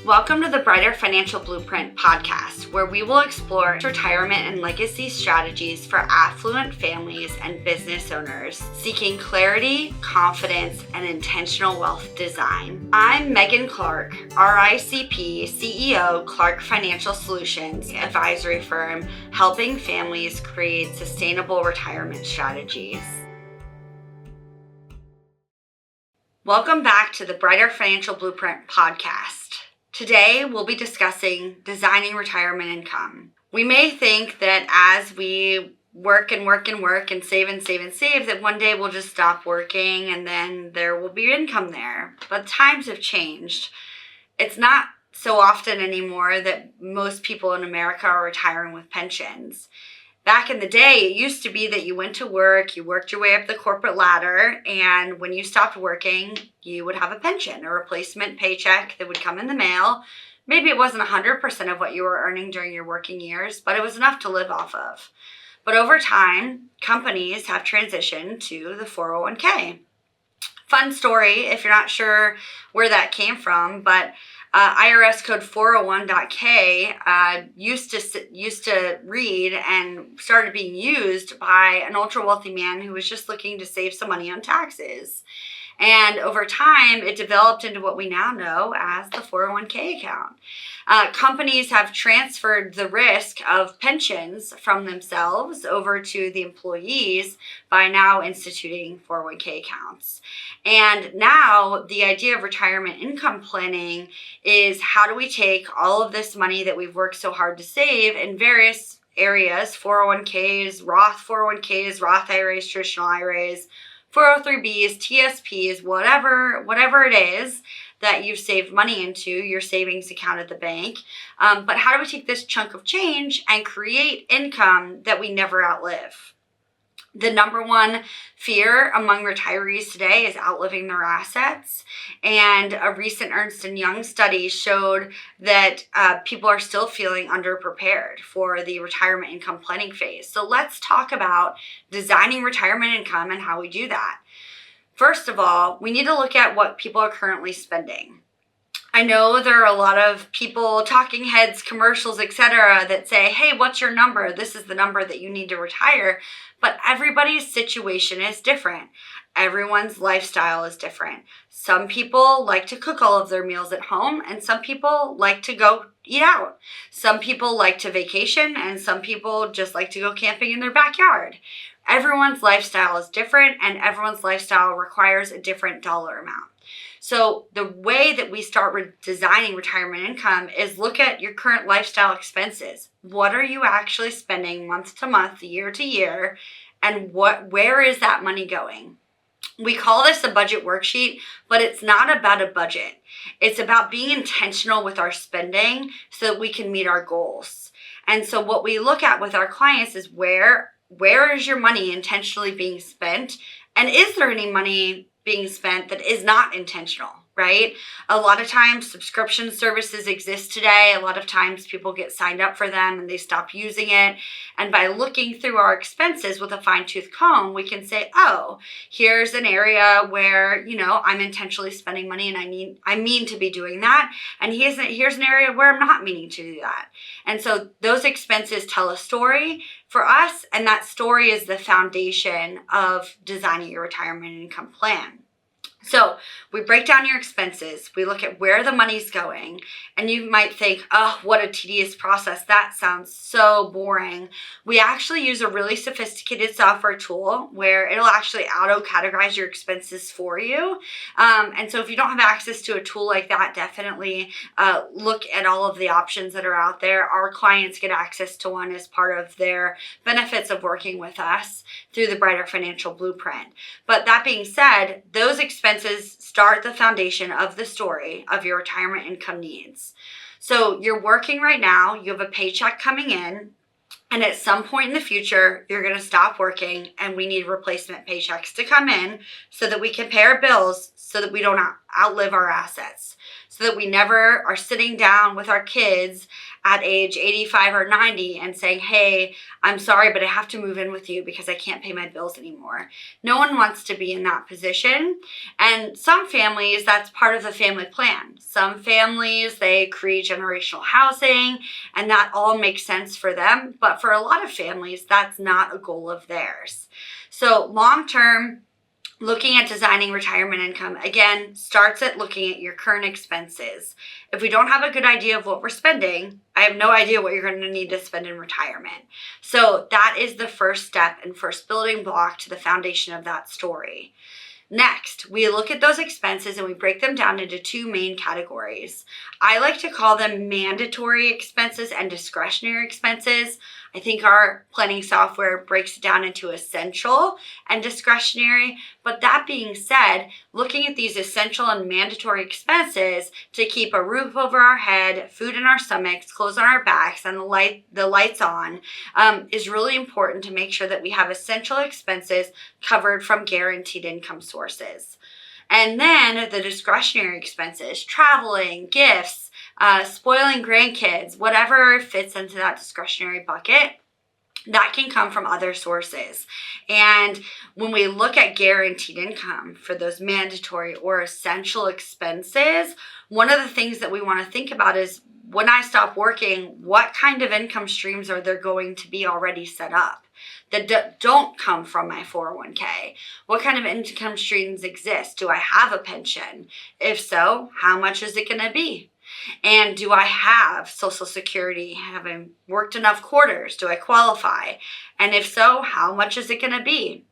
Welcome to the Brighter Financial Blueprint podcast, where we will explore retirement and legacy strategies for affluent families and business owners seeking clarity, confidence, and intentional wealth design. I'm Megan Clark, RICP CEO, Clark Financial Solutions advisory firm, helping families create sustainable retirement strategies. Welcome back to the Brighter Financial Blueprint podcast. Today, we'll be discussing designing retirement income. We may think that as we work and save, that one day we'll just stop working and then there will be income there. But times have changed. It's not so often anymore that most people in America are retiring with pensions. Back in the day, it used to be that you went to work, you worked your way up the corporate ladder, and when you stopped working, you would have a pension, a replacement paycheck that would come in the mail. Maybe it wasn't 100% of what you were earning during your working years, but it was enough to live off of. But over time, companies have transitioned to the 401k. Fun story, if you're not sure where that came from, but IRS code 401.K used to read and started being used by an ultra wealthy man who was just looking to save some money on taxes. And over time, it developed into what we now know as the 401k account. Companies have transferred the risk of pensions from themselves over to the employees by now instituting 401k accounts. And now the idea of retirement income planning is, how do we take all of this money that we've worked so hard to save in various areas, 401ks, Roth IRAs, traditional IRAs, 403bs, TSPs, whatever it is that you've saved money into your savings account at the bank. But how do we take this chunk of change and create income that we never outlive? The number one fear among retirees today is outliving their assets. And a recent Ernst & Young study showed that people are still feeling underprepared for the retirement income planning phase. So let's talk about designing retirement income and how we do that. First of all, we need to look at what people are currently spending. I know there are a lot of people, talking heads, commercials, etc., that say, hey, what's your number? This is the number that you need to retire. But everybody's situation is different. Everyone's lifestyle is different. Some people like to cook all of their meals at home, and some people like to go eat out. Some people like to vacation, and some people just like to go camping in their backyard. Everyone's lifestyle is different, and everyone's lifestyle requires a different dollar amount. So the way that we start designing retirement income is look at your current lifestyle expenses. What are you actually spending month to month, year to year, and where is that money going? We call this a budget worksheet, but it's not about a budget. It's about being intentional with our spending so that we can meet our goals. And so what we look at with our clients is where is your money intentionally being spent? And is there any money being spent that is not intentional, right? A lot of times subscription services exist today. A lot of times people get signed up for them and they stop using it. And by looking through our expenses with a fine-tooth comb, we can say, oh, here's an area where, I'm intentionally spending money and I mean to be doing that. And here's an area where I'm not meaning to do that. And so those expenses tell a story for us, and that story is the foundation of designing your retirement income plan. So we break down your expenses, we look at where the money's going, and you might think, oh, what a tedious process. That sounds so boring. We actually use a really sophisticated software tool where it'll actually auto-categorize your expenses for you. And so if you don't have access to a tool like that, definitely look at all of the options that are out there. Our clients get access to one as part of their benefits of working with us through the Brighter Financial Blueprint. But that being said, those expenses start the foundation of the story of your retirement income needs. So you're working right now, you have a paycheck coming in, and at some point in the future, you're going to stop working and we need replacement paychecks to come in so that we can pay our bills, so that we don't outlive our assets, so that we never are sitting down with our kids at age 85 or 90 and saying, hey, I'm sorry, but I have to move in with you because I can't pay my bills anymore. No one wants to be in that position. And some families, that's part of the family plan. Some families, they create generational housing, and that all makes sense for them. But for a lot of families, that's not a goal of theirs. So long term, looking at designing retirement income, again, starts at looking at your current expenses. If we don't have a good idea of what we're spending, I have no idea what you're going to need to spend in retirement. So that is the first step and first building block to the foundation of that story. Next, we look at those expenses and we break them down into two main categories. I like to call them mandatory expenses and discretionary expenses. I think our planning software breaks it down into essential and discretionary. But that being said, looking at these essential and mandatory expenses to keep a roof over our head, food in our stomachs, clothes on our backs, and the lights on is really important to make sure that we have essential expenses covered from guaranteed income sources. And then the discretionary expenses, traveling, gifts, spoiling grandkids, whatever fits into that discretionary bucket, that can come from other sources. And when we look at guaranteed income for those mandatory or essential expenses, one of the things that we want to think about is, when I stop working, what kind of income streams are there going to be already set up that don't come from my 401k? What kind of income streams exist? Do I have a pension? If so, how much is it going to be? And do I have Social Security? Have I worked enough quarters? Do I qualify? And if so, how much is it going to be?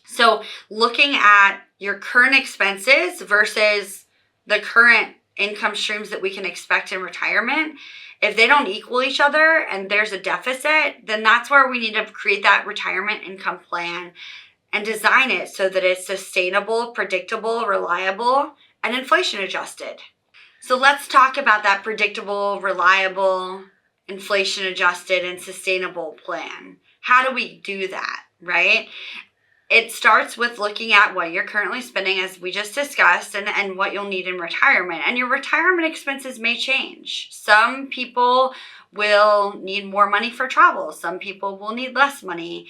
So looking at your current expenses versus the current income streams that we can expect in retirement, if they don't equal each other and there's a deficit, then that's where we need to create that retirement income plan and design it so that it's sustainable, predictable, reliable, and inflation adjusted. So let's talk about that predictable, reliable, inflation adjusted, and sustainable plan. How do we do that, right? It starts with looking at what you're currently spending, as we just discussed, and what you'll need in retirement. And your retirement expenses may change. Some people will need more money for travel. Some people will need less money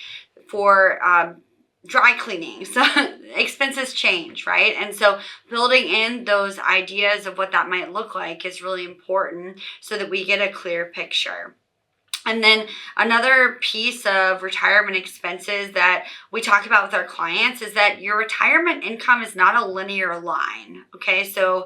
for dry cleaning. So expenses change, right? And so building in those ideas of what that might look like is really important so that we get a clear picture. And then another piece of retirement expenses that we talk about with our clients is that your retirement income is not a linear line. Okay, so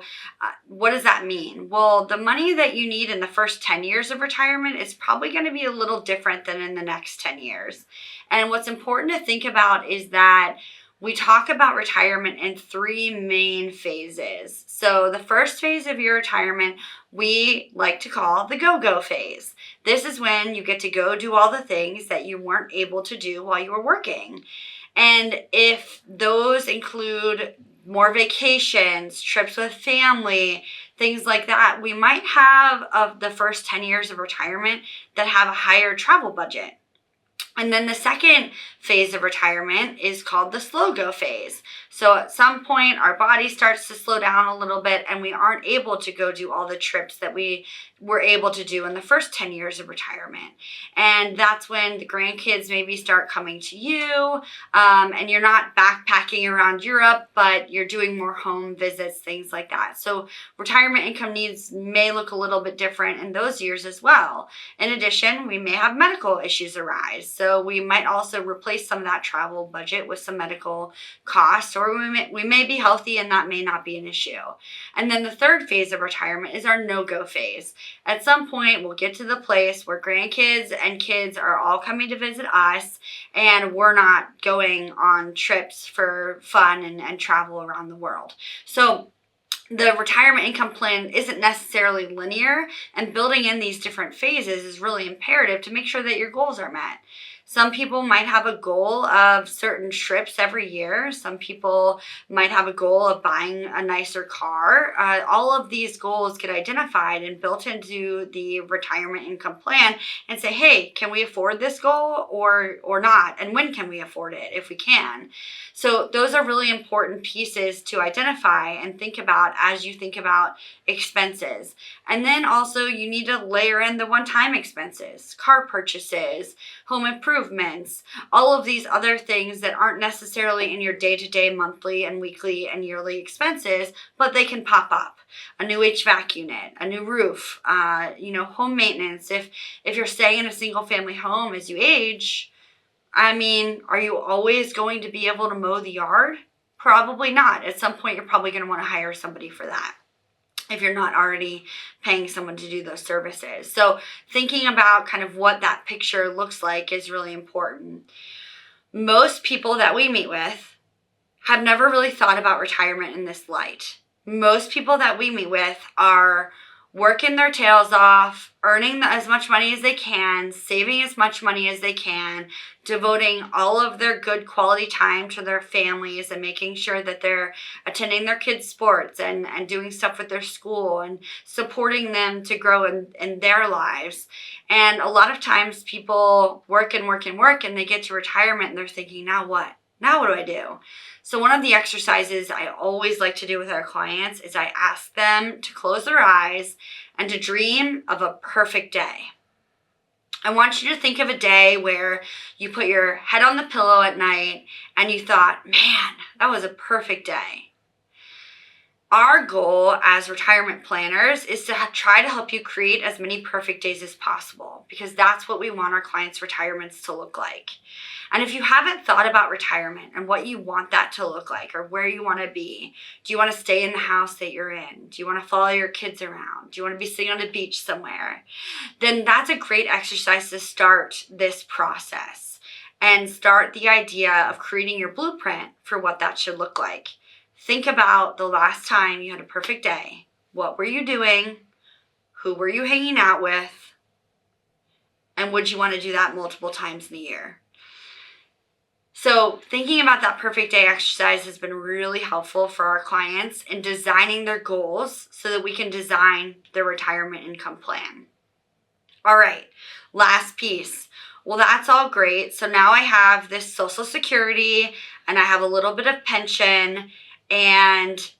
what does that mean? Well, the money that you need in the first 10 years of retirement is probably going to be a little different than in the next 10 years. And what's important to think about is that we talk about retirement in three main phases. So the first phase of your retirement, we like to call the go-go phase. This is when you get to go do all the things that you weren't able to do while you were working. And if those include more vacations, trips with family, things like that, we might have of the first 10 years of retirement that have a higher travel budget. And then the second phase of retirement is called the slow go phase. So at some point, our body starts to slow down a little bit and we aren't able to go do all the trips that we were able to do in the first 10 years of retirement. And that's when the grandkids maybe start coming to you, and you're not backpacking around Europe, but you're doing more home visits, things like that. So retirement income needs may look a little bit different in those years as well. In addition, we may have medical issues arise. So we might also replace some of that travel budget with some medical costs, or we may be healthy and that may not be an issue. And then the third phase of retirement is our no-go phase. At some point, we'll get to the place where grandkids and kids are all coming to visit us and we're not going on trips for fun and travel around the world. So the retirement income plan isn't necessarily linear, and building in these different phases is really imperative to make sure that your goals are met. Some people might have a goal of certain trips every year. Some people might have a goal of buying a nicer car. All of these goals get identified and built into the retirement income plan and say, hey, can we afford this goal or not? And when can we afford it if we can? So those are really important pieces to identify and think about as you think about expenses. And then also you need to layer in the one-time expenses, car purchases, home improvement improvements, all of these other things that aren't necessarily in your day-to-day monthly and weekly and yearly expenses, but they can pop up. A new HVAC unit, a new roof, home maintenance. If you're staying in a single family home as you age, are you always going to be able to mow the yard? Probably not. At some point, you're probably going to want to hire somebody for that if you're not already paying someone to do those services. So thinking about kind of what that picture looks like is really important. Most people that we meet with have never really thought about retirement in this light. Most people that we meet with are working their tails off, earning as much money as they can, saving as much money as they can, devoting all of their good quality time to their families and making sure that they're attending their kids' sports and doing stuff with their school and supporting them to grow in their lives. And a lot of times people work and work and work, and they get to retirement and they're thinking, now what? Now what do I do? So one of the exercises I always like to do with our clients is I ask them to close their eyes and to dream of a perfect day. I want you to think of a day where you put your head on the pillow at night and you thought, man, that was a perfect day. Our goal as retirement planners is to try to help you create as many perfect days as possible, because that's what we want our clients' retirements to look like. And if you haven't thought about retirement and what you want that to look like or where you want to be, do you want to stay in the house that you're in? Do you want to follow your kids around? Do you want to be sitting on a beach somewhere? Then that's a great exercise to start this process and start the idea of creating your blueprint for what that should look like. Think about the last time you had a perfect day. What were you doing? Who were you hanging out with? And would you want to do that multiple times in a year? So thinking about that perfect day exercise has been really helpful for our clients in designing their goals so that we can design their retirement income plan. All right, last piece. Well, that's all great. So now I have this Social Security and I have a little bit of pension and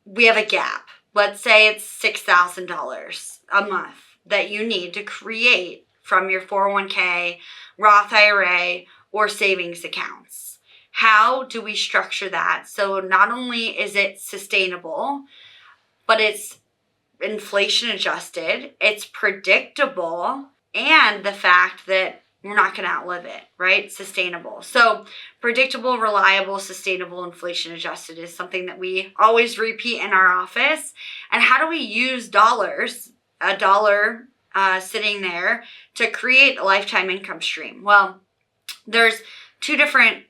we have a gap. Let's say it's $6,000 a month that you need to create from your 401k, Roth IRA, or savings accounts. How do we structure that? So not only is it sustainable, but it's inflation adjusted, it's predictable, and the fact that we're not going to outlive it, right? Sustainable. So predictable, reliable, sustainable, inflation adjusted is something that we always repeat in our office. And how do we use dollars, a dollar sitting there, to create a lifetime income stream? Well, there's two different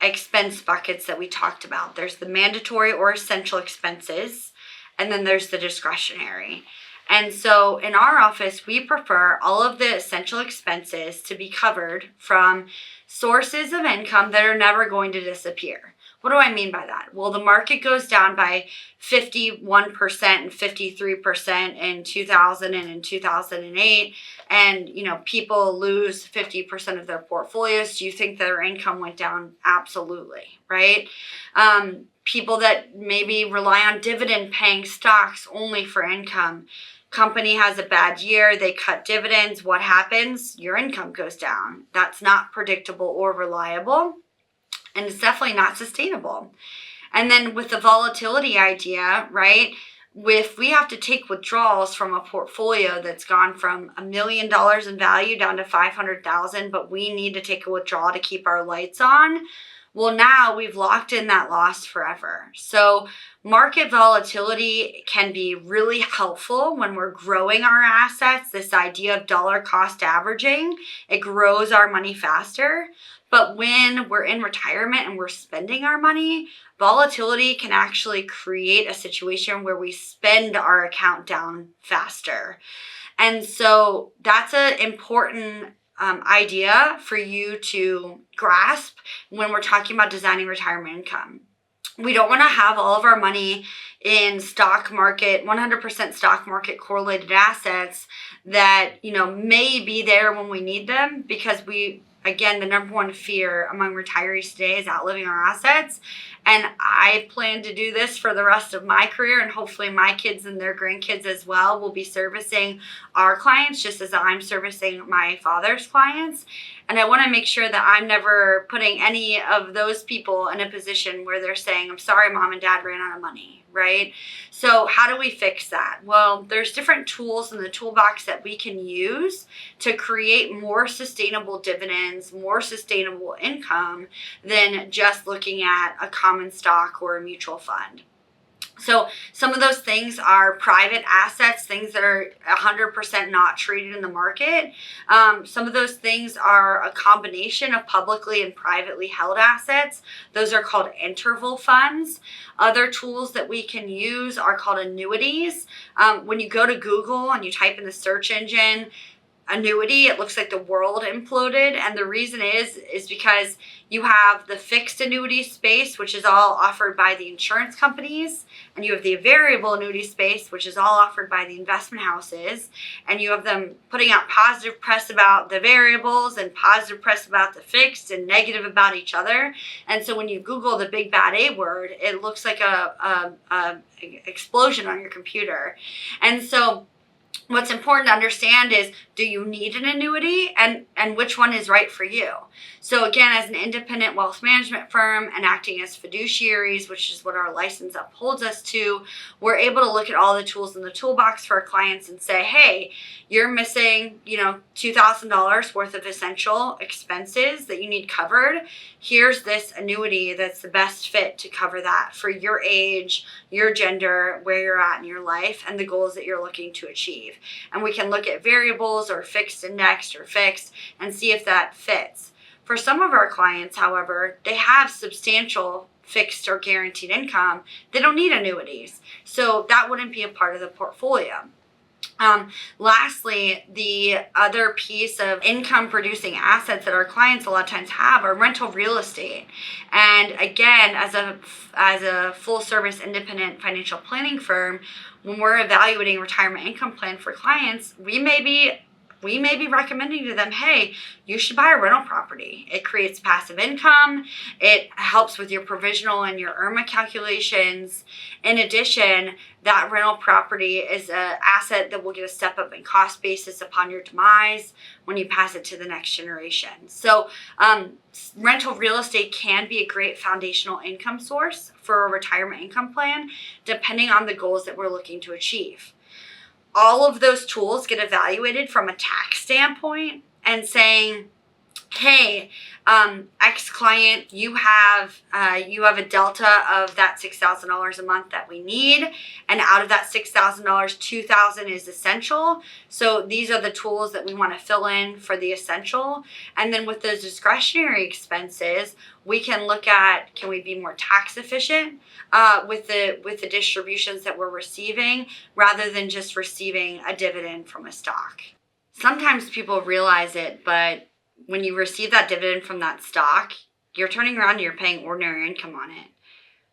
expense buckets that we talked about. There's the mandatory or essential expenses, and then there's the discretionary. And so in our office, we prefer all of the essential expenses to be covered from sources of income that are never going to disappear. What do I mean by that? Well, the market goes down by 51% and 53% in 2000 and in 2008. And, people lose 50% of their portfolios. Do you think their income went down? Absolutely, right? People that maybe rely on dividend paying stocks only for income. Company has a bad year, they cut dividends. What happens? Your income goes down. That's not predictable or reliable. And it's definitely not sustainable. And then with the volatility idea, right? If we have to take withdrawals from a portfolio that's gone from $1 million in value down to $500,000, but we need to take a withdrawal to keep our lights on, well, now we've locked in that loss forever. So market volatility can be really helpful when we're growing our assets. This idea of dollar cost averaging, it grows our money faster. But when we're in retirement and we're spending our money, volatility can actually create a situation where we spend our account down faster. And so that's an important idea for you to grasp when we're talking about designing retirement income. We don't want to have all of our money in stock market, 100% stock market correlated assets that, may be there when we need them, because again, the number one fear among retirees today is outliving our assets. And I plan to do this for the rest of my career, and hopefully my kids and their grandkids as well will be servicing our clients just as I'm servicing my father's clients. And I want to make sure that I'm never putting any of those people in a position where they're saying, I'm sorry, mom and dad ran out of money, right? So how do we fix that? Well, there's different tools in the toolbox that we can use to create more sustainable dividends, more sustainable income than just looking at a common stock or a mutual fund. So some of those things are private assets, things that are 100% not traded in the market. Some of those things are a combination of publicly and privately held assets. Those are called interval funds. Other tools that we can use are called annuities. When you go to Google and you type in the search engine, annuity, it looks like the world imploded. And the reason is because you have the fixed annuity space, which is all offered by the insurance companies, and you have the variable annuity space, which is all offered by the investment houses, and you have them putting out positive press about the variables and positive press about the fixed and negative about each other. And so when you Google the big bad A word, it looks like a explosion on your computer. And so what's important to understand is, do you need an annuity, and which one is right for you? So again, as an independent wealth management firm and acting as fiduciaries, which is what our license upholds us to, we're able to look at all the tools in the toolbox for our clients and say, hey, you're missing, $2,000 worth of essential expenses that you need covered. Here's this annuity that's the best fit to cover that for your age, your gender, where you're at in your life, and the goals that you're looking to achieve. And we can look at variables or fixed indexed or fixed and see if that fits. For some of our clients, however, they have substantial fixed or guaranteed income. They don't need annuities. So that wouldn't be a part of the portfolio. Lastly, the other piece of income producing assets that our clients a lot of times have are rental real estate. And again, as a full service independent financial planning firm, when we're evaluating a retirement income plan for clients, we may be recommending to them, hey, you should buy a rental property. It creates passive income. It helps with your provisional and your IRMA calculations. In addition, that rental property is an asset that will get a step up in cost basis upon your demise when you pass it to the next generation. So rental real estate can be a great foundational income source for a retirement income plan, depending on the goals that we're looking to achieve. All of those tools get evaluated from a tax standpoint and saying, hey, ex-client, you have a delta of that $6,000 a month that we need, and out of that $6,000, $2,000 is essential. So these are the tools that we want to fill in for the essential. And then with those discretionary expenses, we can look at, can we be more tax efficient with the distributions that we're receiving, rather than just receiving a dividend from a stock. Sometimes people realize it, but when you receive that dividend from that stock, you're turning around and you're paying ordinary income on it.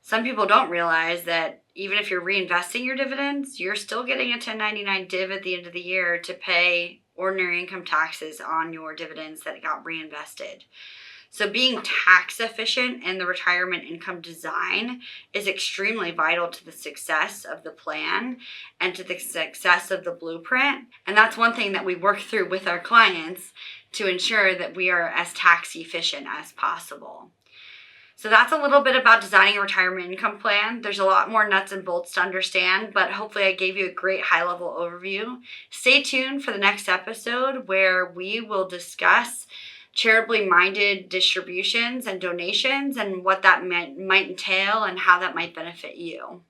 Some people don't realize that even if you're reinvesting your dividends, you're still getting a 1099 div at the end of the year to pay ordinary income taxes on your dividends that got reinvested. So being tax efficient in the retirement income design is extremely vital to the success of the plan and to the success of the blueprint. And that's one thing that we work through with our clients to ensure that we are as tax efficient as possible. So that's a little bit about designing a retirement income plan. There's a lot more nuts and bolts to understand, but hopefully I gave you a great high-level overview. Stay tuned for the next episode where we will discuss charitably minded distributions and donations and what that might entail and how that might benefit you.